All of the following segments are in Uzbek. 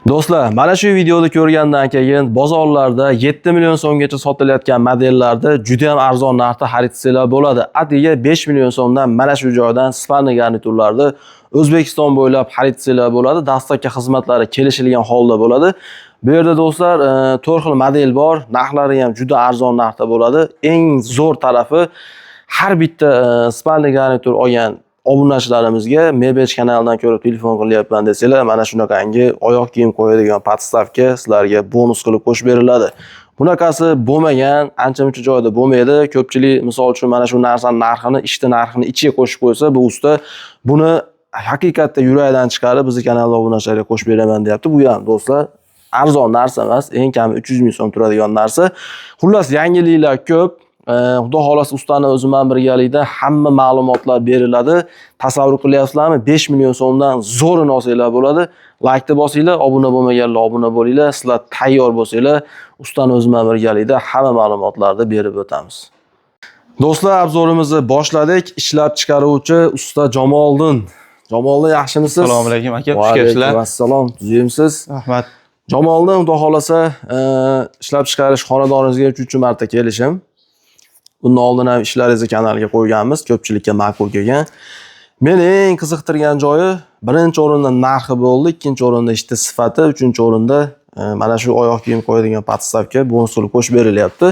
Do'stlar, mana shu videoda ko'rgandan keyin bozorlarda 7 million so'mgacha sotilayotgan modellarda juda ham arzon narxda xarid bo'ladi. Atigi 5 million so'mdan mana shu joydan spalni garniturlarni O'zbekiston bo'ylab xarid bo'ladi. Dastlabki xizmatlari kelishilgan holda bo'ladi. Bu yerda do'stlar 4 xil model bor. Narxlari ham juda arzon narxda bo'ladi. Eng zo'r tarafi har bitta spalni garnitur olgan obunachilarimizga Mebech kanalidan ko'rib telefon qilyapman desanglar, mana shunaqangi oyoq kiyim qo'yadigan podstavka sizlarga bonus qilib qo'shib beriladi. Bunaqasi bo'lmagan, ancha-muncha joyda bo'lmaydi. Ko'pchilik misol uchun mana shu narsaning narxini, ishni narxini ichiga qo'shib qo'ysa, bu usta buni haqiqatda yuragidan chiqarib bizni kanal obunachilarga qo'shib beraman deyapti. Bu ham do'stlar arzon narsa emas, eng kami 300 ming so'm turadigan narsa. Xullas, yangiliklar ko'p. Xudo xolasa ustani o'zi bilan birgalikda hamma ma'lumotlar beriladi. Tasavvur qilyapsizlarmi? 5 million so'mdan zo'rini olsanglar bo'ladi. Like bosinglar, obuna bo'lmaganlar obuna bo'linglar. Sizlar tayyor bo'lsanglar, ustani o'zi bilan birgalikda hamma ma'lumotlarni berib o'tamiz. Do'stlar, obzorimizni boshladik. Ishlab chiqaruvchi usta Jamoliddin. Jamoliddin, yaxshimisiz? Assalomu alaykum aka, xush kelibsizlar. Assalom, tuzimsiz? Rahmat. Jamoliddin, xudo xolasa ishlab chiqarish xonadoningizga 3-chi marta kelishim. Bundan oldin ham ishlaringizni kanalga qo'yganmiz, ko'pchilikka ma'qul kelgan. Meni eng qiziqtirgan joyi birinchi o'rinda narxi bo'ldi, ikkinchi o'rinda ishchi sifati, uchinchi o'rinda mana shu oyoq kiyim qo'yadigan podstavka bonus qilib qo'shib berilyapti.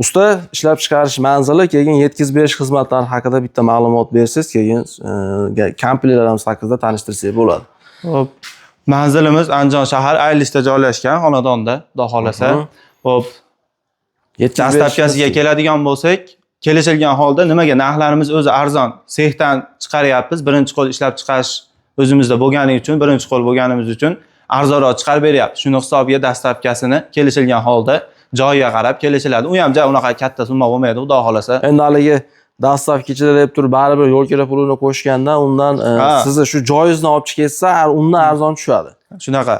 Usta ishlab chiqarish manzili, keyin yetkazib berish xizmatlari haqida bitta ma'lumot bersangiz, keyin komplektlarimiz haqida tanishtirsangiz bo'ladi. Xo'p, manzilimiz Andijon shahar Aylishda joylashgan, xonadonda, xudo xolasa. Xo'p, dastlabkasiga keladigan bo'lsak, kelishilgan holda nimaga narxlarimiz o'zi arzon, sexdan chiqaryapmiz. Birinchi qo'l ishlab chiqarish o'zimizda bo'lgani uchun, birinchi qo'l bo'lganimiz uchun arzonroq chiqarib beryapmiz. Shuni hisobiga dastlabkasini kelishilgan holda joyiga qarab kelishiladi. U ham unaqa katta summa bo'lmaydi, xudo xolasa. Endi haligi dastlabki ichida deb turib baribir yo'l kira pulini qo'shgandan undan sizni shu joyingizni olib chiqsa, undan arzon tushadi. Shunaqa.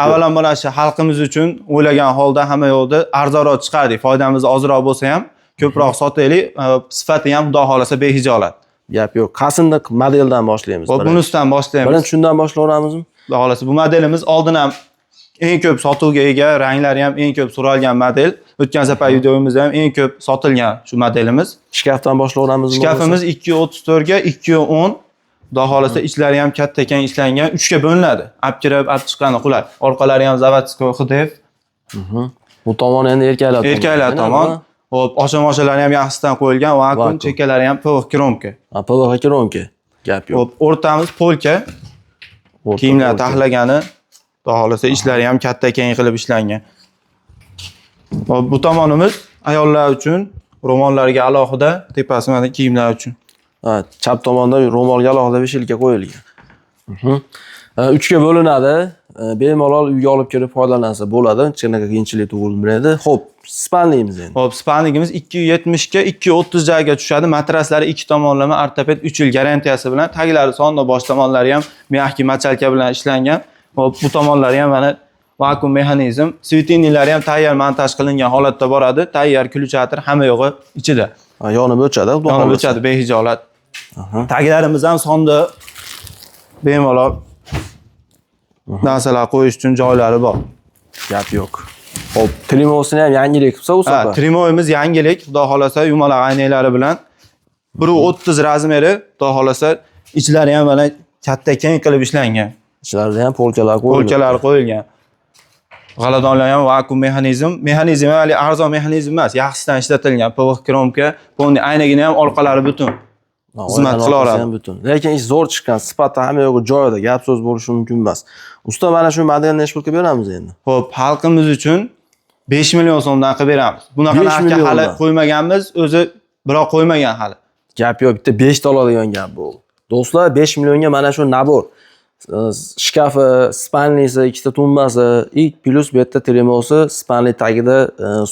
Avvalambor shu xalqimiz uchun o'ylagan holda hamma yo'lda arzonroq chiqardik. Foydamiz ozroq bo'lsa ham ko'proq sotaylik, sifati ham xudo xolasa behijolat. Gap yo'q. Qasindiq modeldan boshlaymiz. Bunisidan boshlaymiz. Birinchi shundan boshlayveramizmi? Xudo xolasa bu modelimiz oldin ham eng ko'p sotuvga ega, ranglari ham eng ko'p so'ralgan model. O'tgan safar videomizda ham eng ko'p sotilgan shu modelimiz. Shkafdan boshlayveramizmi? Shkafimiz 2.34 ga 2.10. Xudo xolasa ichlari ham katta ekan, ishlangan, 3 ga bo'linadi. Olib kirib, olib chiqqani qulay. Orqalari ham zavodskoy Xudev. Bu tomon endi erkaklar tomon. Erkaklar tomon. Xo'p, osha-moshalari ham yaxshisidan qo'yilgan, vakuum, chekalari ham PVH kromka. PVH kromka. Gap yo'q. Xo'p, o'rtamiz polka. Kiyimlar taxlagani, xudo xolasa ishlari ham katta keng qilib ishlangan. Xo'p, bu tomonimiz ayollar uchun ro'mollarga alohida, tepasi mana kiyimlar uchun. Ha, chap tomonda ro'molga alohida beshilka qo'yilgan. 3 ga bo'linadi. Bemalol uyga olib kirib foydalansa bo'ladi. Qanaqa qiyinchilik tug'ilmaydi. Xo'p, spalnimiz endi. Xo'p, spalnimiz 270 ga 230 joyga tushadi. Matraslari 2 tomonlama ortoped 3 yil garantiyasi bilan, taglari sonda bosh tomonlari ham mexki machalka bilan ishlangan. Xo'p, bu tomonlari ham mana vakuum mexanizm, svetiniylari ham tayyor montaj qilingan holatda boradi. Tayyor ключатор hamma yo'g'i ichida. Yonib o'chadi, yonib o'chadi behijolat. Taglarimiz ham sonda bemalol narsalar qo'yish uchun joylari bor. Gap yo'q. Xo'p, trimosini ham yangilik qilsa u safar. Trimoyimiz yangilik, xudo xolasa yumaloq aynaklari bilan 1.30 razmeri, xudo xolasa ichlari ham mana katta keng qilib ishlangan. Ichlarida ham polkalar qo'yilgan. Polkalar qo'yilgan. G'aladonlar ham vakuum mexanizm. Mexanizm hali arzon mexanizm emas, yaxshisidan ishlatilgan PVH kromka. Bunday aynagini ham orqalari butun. Xizmat qilaveradi. Lekin ish zo'r chiqqan, sifati hamma yo'q joyida, gap so'z bo'lishi mumkin emas. Usta, mana shu modelni necha pulga beramiz endi? Xo'p, xalqimiz uchun 5 million so'mdan qilib beramiz. Bunaqa narxga hali qo'ymaganmiz, o'zi biroq qo'ymagan hali. Gap yo'q, bitta 5 ta oladigan gap bu. Do'stlar, 5 millionga mana shu nabor. Shkafi, spalnisi, ikkita tumbasi, ilk plus bu yerda tremosi, spalni tagida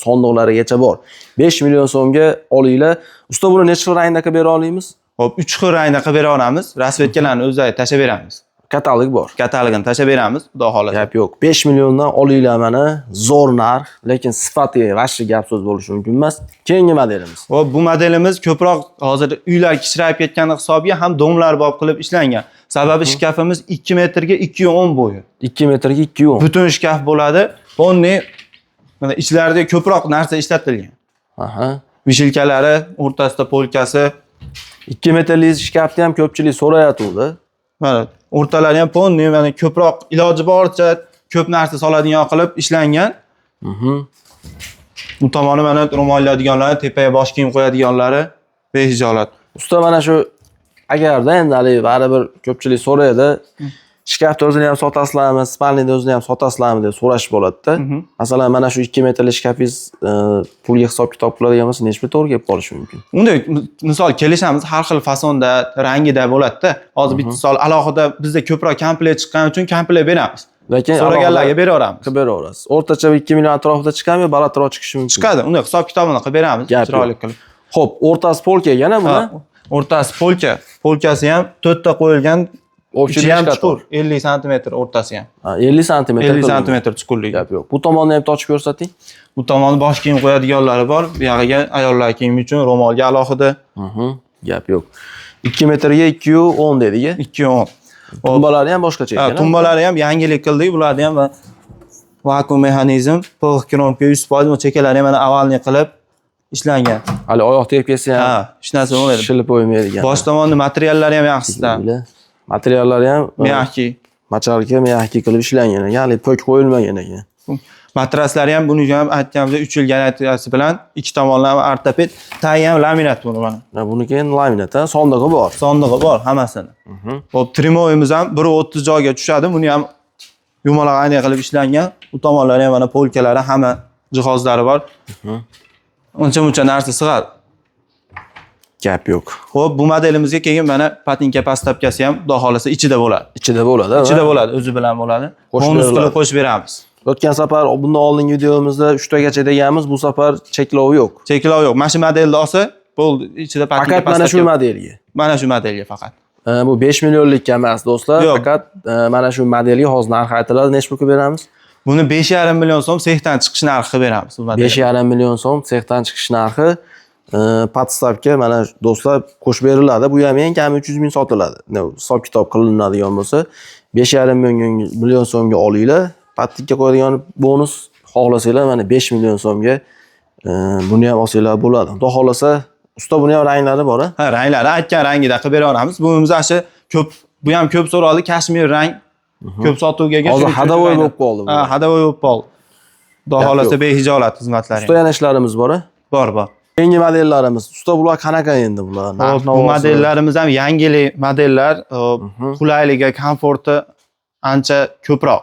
sondiqlarigacha bor. 5 million so'mga olinglar. Usta, buni necha xil rangda qilib bera olamiz? Xo'p, 3 xil rangda qilib bera olamiz. Rasvetkalarni o'zlari tashab beramiz. Katalog bor. Katalogini tashlab beramiz, xudo xolasa. Gap yo'q. 5 milliondan olinglar mana, zo'r narx, lekin sifati vashli gap so'z bo'lishi mumkin emas. Keyingi modelimiz. Hop, bu modelimiz ko'proq hozir uylar kichrayib ketgani hisobiga ham domlar bob qilib ishlangan. Sababi shkafimiz 2 metrga 2.10 bo'yi. 2 metrga 2.10. Butun shkaf bo'ladi. Bunni mana ichlarida ko'proq narsa ishlatilgan. Aha. Vishilkalari, o'rtasida polkasi, 2 metrlik shkafni ham ko'pchilik so'rayotgandi. mana o'rtalari ham ponni, mana ko'proq iloji boricha ko'p narsa soladigan qilib ishlangan. Bu tomoni mana ro'mollaydiganlari, tepaga bosh kiyim qo'yadiganlari behijolat. Usta mana shu agarda endi hali baribir ko'pchilik so'raydi, shkafni o'zini ham sotasizlarmi, spalniyni o'zini ham sotasizlarmi deb so'rash bo'ladi-da. Masalan, mana shu 2 metrlik shkafingiz pulga hisob-kitob qiladigan bo'lsa, nechta to'g'ri kelib qolishi mumkin? Unda misol kelishamiz, har xil fasonda, rangida bo'ladi-da. Hozir bitta misol alohida bizda ko'proq komplekt chiqqani uchun komplekt beramiz. Lekin so'raganlarga beraveramiz. Qilib beraverasiz. O'rtacha 2 million atrofida chiqadimi, balandroq chiqishi mumkin. Chiqadi. Unda hisob-kitobini qilib beramiz, chiroyli qilib. Xo'p, o'rtasi polka yana buni? O'rtasi polka. Polkasi ham 4 ta qo'yilgan. Ichi ham chuqur, 50 sm o'rtasi ham. 50 sm. 50 sm chuqurligi. Gap yo'q. Bu tomonni ham ochib ko'rsating. Bu tomoni bosh kiyim qo'yadiganlari bor. Bu yog'iga ayollar kiyimi uchun ro'molga alohida. Gap yo'q. 2 metrga 2.10 dedik-a? 2.10. Tumbalari ham boshqacha ekan. Tumbalari ham yangilik qildik. Bularni ham vakuum mexanizm, pig'ik kromka 100% bu chekalari ham mana avalni qilib ishlangan. Hali oyoq tegib kelsa ham hech narsa bo'lmaydi. Shilib qo'ymaydigan. Bosh tomoni materiallari ham yaxshisidan. Materiallari ham mягкий. Machalga mягкий qilib ishlangan ekan, ya'ni pok qo'yilmagan ekan. Matraslari ham buni ham aytganimda 3 yil garantiyasi bilan ikki tomonlama ortoped, tagi ham laminat buni mana. Buniki ham laminat, sondig'i bor. Sondig'i bor hammasini. Hop, trimoyimiz ham 1.30 joyga tushadi. Buni ham yumaloq ayna qilib ishlangan. Bu tomonlari ham mana polkalari, hamma jihozlari bor. Uncha-muncha narsa sig'adi. Gap yo'q. Xo'p, bu modelimizga keyin mana patinka pastapkasi ham xudo xolasa ichida bo'ladi. Ichida bo'ladi. Ichida bo'ladi, o'zi bilan bo'ladi. Bonus qilib qo'shib beramiz. O'tgan safar bundan oldingi videomizda 3 tagacha deganmiz, bu safar cheklov yo'q. Cheklov yo'q. Mana shu modelni olsa, bo'ldi, ichida patinka faqat mana shu modelga. Mana shu modelga faqat. Bu 5 millionlikka emas, do'stlar. Faqat mana shu modelga hozir narx aytiladi. Nechta pulga beramiz? Buni 5,5 million so'm sexdan chiqish narxi qilib beramiz bu modelga. 5,5 million so'm sexdan chiqish narxi. Podstavka mana do'stlar qo'shib beriladi. Bu ham eng kami 300 ming sotiladi. Hisob-kitob qilinadigan bo'lsa, 5,5 million so'mga olinglar. Patikka qo'yadigan bonus xohlasanglar mana 5 million so'mga buni ham olsanglar bo'ladi. Xudo xolasa, usta buni ham ranglari bor-a? Ha, ranglari aytgan rangida qilib beraveramiz. Bunimiz ashi ko'p, bu ham ko'p so'raldi, kashmir rang. Ko'p sotuvga hozir hadavoy bo'lib qoldi bu. Ha, hadavoy bo'lib qoldi. Xudo xolasa behijolat xizmatlari. Usta yana ishlarimiz bor-a? Bor. Keyingi modellarimiz. Usta bular qanaqa endi bular? Bu modellarimiz ham yangilik modellar, qulayligi, komforti ancha ko'proq.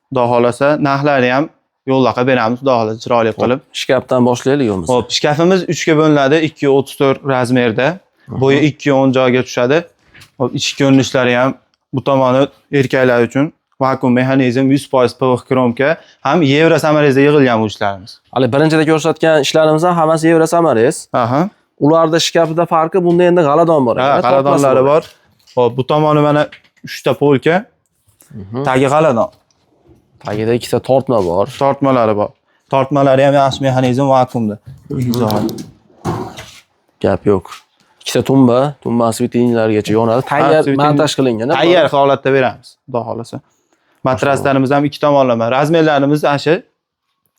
Xudo xolasa, narxlari ham yo'lda qilib beramiz, xudo xolasa chiroyli qilib. Shkafdan boshlaylik o'miz. Xo'p, shkafimiz 3 ga bo'linadi, 2.34 razmerda. Bo'yi 2.10 joyga tushadi. Xo'p, ichki ko'rinishlari ham bu tomoni erkaklar uchun vakuum mexanizm 100% pig'ik kromka, ham Yevro samarezda yig'ilgan bu ishlarimiz. Hali birinchida ko'rsatgan ishlarimiz ham hammasi Yevro samarez. Aha. Ularda shkafida farqi, bunda endi g'aladon bor. Ha, g'aladonlari bor. Xo'p, bu tomoni mana 3 ta polka. Tagi g'aladon. Tagida 2 ta tortma bor. Tortmalari bor. Tortmalari ham yaxshi mexanizm vakuumda. Gap yo'q. 2 ta tumba svitinlargacha yonadi. Tayyor montaj qilingan. Tayyor holatda beramiz, xudo xolasa. Matraslarimiz ham 2 tomonlama. Razmerlarimiz ashi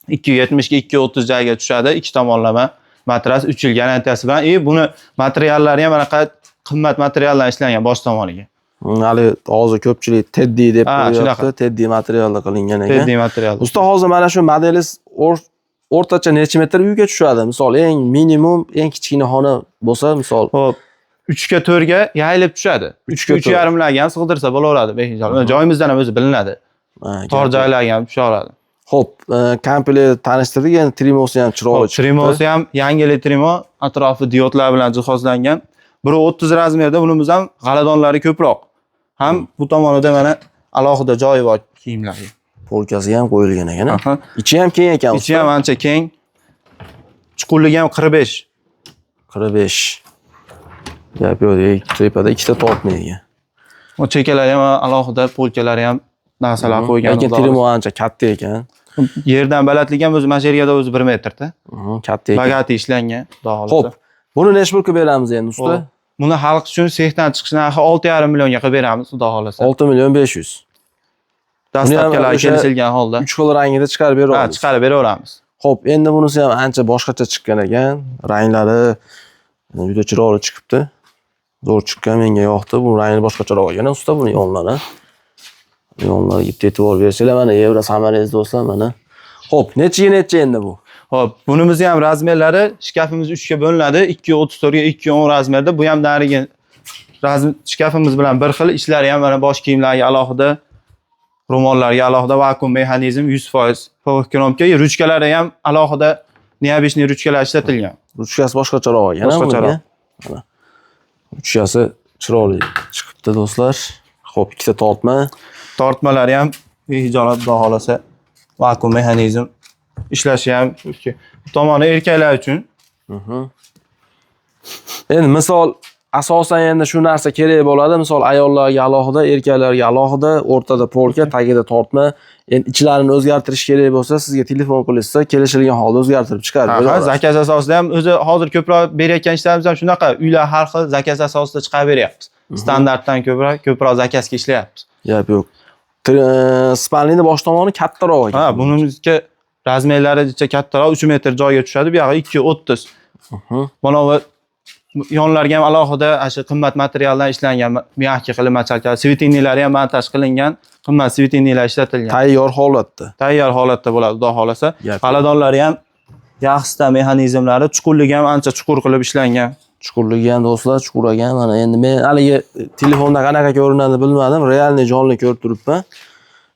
270 ga 230 joyga tushadi, 2 tomonlama. Matras 3 yil garantiyasi bilan. Buni materiallari ham anaqa qimmat materialdan ishlangan bosh tomoniga. Hali hozir ko'pchilik Teddy deb qo'yapti. Teddy materialda qilingan ekan. Teddy material. Usta, hozir mana shu modelingiz o'rtacha necha metr uyga tushadi? Misol, eng minimum, eng kichkina xona bo'lsa, misol, hop, 3 ga 4 ga yayilib tushadi. 3 ga 3,5 larga ham sig'dirsa bo'laveradi, behijolat. Joyimizdan ham o'zi bilinadi. Tor joylarga ham tushaveradi. Xo'p, komplekt tanishtirdik, endi trimosi ham chiroyli chiqdi. Trimosi ham yangilik trimo, atrofi diodlar bilan jihozlangan. 1.30 razmerda bunimiz ham g'aladonlari ko'proq. Ham bu tomonida mana alohida joyi bor kiyimlarga. Polkasi ham qo'yilgan ekan. Ichi ham keng ekan. Ichi ham ancha keng. Chuqurligi ham 45. 45. Gap yo'q, tepada 2 ta tortma ekan. O chekalari ham alohida, polkalari ham narsalar qo'ygan. Lekin Trimo ancha katta ekan. Yerdan balandligi ham o'zi masheriyada o'zi 1 metrda. Katta ekan. Bagati ishlangan, xudo Xo'p, xolasa. buni necha pulga beramiz endi usta? Buni xalq uchun sexdan chiqish narxi 6,5 millionga qilib beramiz, xudo xolasa. 6 million 500. Dastlabkilar kelishilgan holda. 3 xil rangida chiqarib Ha, beramiz. chiqarib beraveramiz. Xo'p, endi bunisi ham ancha boshqacha chiqqan ekan. Ranglari juda chiroyli chiqibdi. Zo'r chiqqan, menga yoqdi. Bu rangni boshqacharoq olgan usta buni yonlari. Yonlariga e'tibor bersanglar, mana Evro samarangiz do'stlar, mana. Xo'p, necha endi bu? Xo'p, bunimizni ham razmerlari shkafimiz 3 ga bo'linadi. 2.34 ga 2.10 razmerda. Bu ham narigi shkafimiz bilan bir xil. Ishlari ham mana bosh kiyimlarga alohida, ro'mollarga alohida vakuum mexanizm 100% power knopka, ruchkalari ham alohida neobishniy ruchkalar ishlatilgan. Ruchkasi boshqacharoq olgan. Boshqacharoq. Mana. Ruchkasi chiroyli chiqibdi do'stlar. Xo'p, ikkita tortma. Tortmalari ham behijolat, xudo xolasa, vakuum mexanizm ishlashi ham bu tomoni erkaklar uchun. Endi misol asosan endi shu narsa kerak bo'ladi. Misol ayollarga alohida, erkaklarga alohida, o'rtada polka, tagida tortma. Endi ichlarini o'zgartirish kerak bo'lsa, sizga telefon qilishsa, kelishilgan holda o'zgartirib chiqarib beramiz. Zakaz asosida ham o'zi hozir ko'proq berayotgan ishlarimiz ham shunaqa. Uylar har xil zakaz asosida chiqarib beryapmiz. Standartdan ko'proq zakazga ishlayapmiz. Gap yo'q. Spalnini bosh tomoni kattaroq ekan. Ha, bunimizga razmerlari juda kattaroq, 3 metr joyga tushadi. Bu yog'i 2.30. Mana bu yonlarga ham alohida shu qimmat materialdan ishlangan miyaki qilib machalkalar, svetinniylari ham montaj qilingan, qimmat svetinnilar ishlatilgan. Tayyor holatda. Tayyor holatda bo'ladi, xudo xolasa. Xaladonlari ham yaxshita mexanizmlari, chuqurligi ham ancha chuqur qilib ishlangan. Chuqurligi ham do'stlar, chuqur ekan. Mana endi men haligi telefonda qanaqa ko'rinadi bilmadim, realniy jonli ko'rib turibman.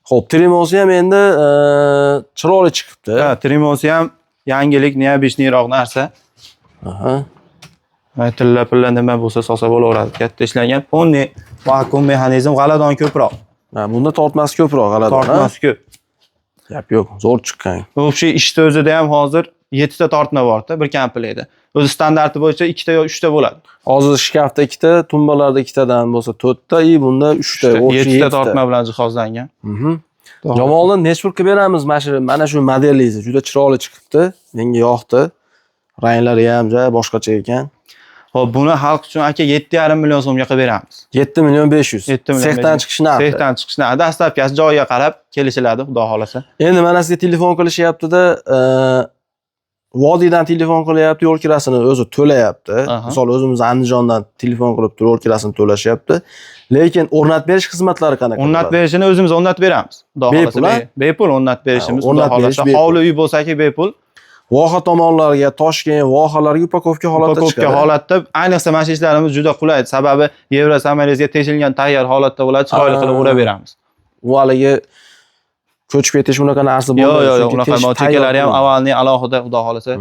Xo'p, Trimosi ham endi chiroyli chiqibdi. Ha, Trimosi ham yangilik, neobishniyroq narsa. Aha. Tilla nima bo'lsa sosa bo'laveradi. Katta ishlangan. Onni vakuum mexanizm g'aladon ko'proq. Ha, bunda tortmasi ko'proq g'aladon. Tortmasi ko'p. Gap yo'q, zo'r chiqqan. O'sha ishda o'zida ham hozir 7 ta tortma bor-da, bir komplektda. O'zi standarti bo'yicha 2 ta yo 3 ta bo'ladi. Hozir shkafda 2 ta, tumbalarda 2 tadan bo'lsa 4 ta, bunda 3 ta, 7 ta tortma bilan jihozlangan. Jamoldan necha pulga beramiz mana shu modelingizni? Juda chiroyli chiqibdi. Menga yoqdi. Ranglari ham boshqacha ekan. Xo'p, buni xalq uchun aka 7,5 million so'mga qilib beramiz. 7 million 500. 7 million. Sexdan chiqish narxi. Sexdan chiqish narxi. Dastlabkasi joyiga qarab kelishiladi, xudo xolasa. Endi mana sizga telefon qilishyapti-da, Vodiydan telefon qilyapti, yo'l kirasini o'zi to'layapti. Misol o'zimiz Andijondan telefon qilib turib yo'l kirasini to'lashyapti. Lekin o'rnatib berish xizmatlari qanaqa? O'rnatib berishini o'zimiz o'rnatib beramiz. Xudo xolasa. Bepul o'rnatib berishimiz, xudo xolasa. Hovli uy bo'lsa-ki bepul. Voha tomonlarga, Toshkent, vohalarga upakovka holatda chiqadi. Upakovka holatda, ayniqsa mana shu ishlarimiz juda qulay. Sababi Evro samarangizga teshilgan tayyor holatda bo'ladi, chiroyli qilib uraveramiz. U haligi ko'chib ketish unaqa narsa bo'lmaydi. Yo'q, unaqa motikalari ham avvalning alohida, xudo xolasa,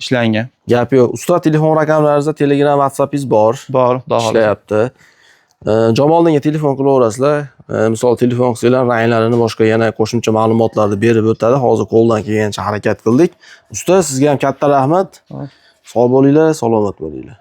ishlangan. Gap yo'q. Usta telefon raqamlaringizda Telegram, WhatsAppingiz bor. Bor, xudo xolasa. Ishlayapti. Jamoldinga telefon qilaverasizlar. Misol telefon qilsanglar, ranglarini boshqa yana qo'shimcha ma'lumotlarni berib o'tadi. Hozir qo'ldan kelgancha harakat qildik. Usta, sizga ham katta rahmat. Sog' bo'linglar, salomat bo'linglar.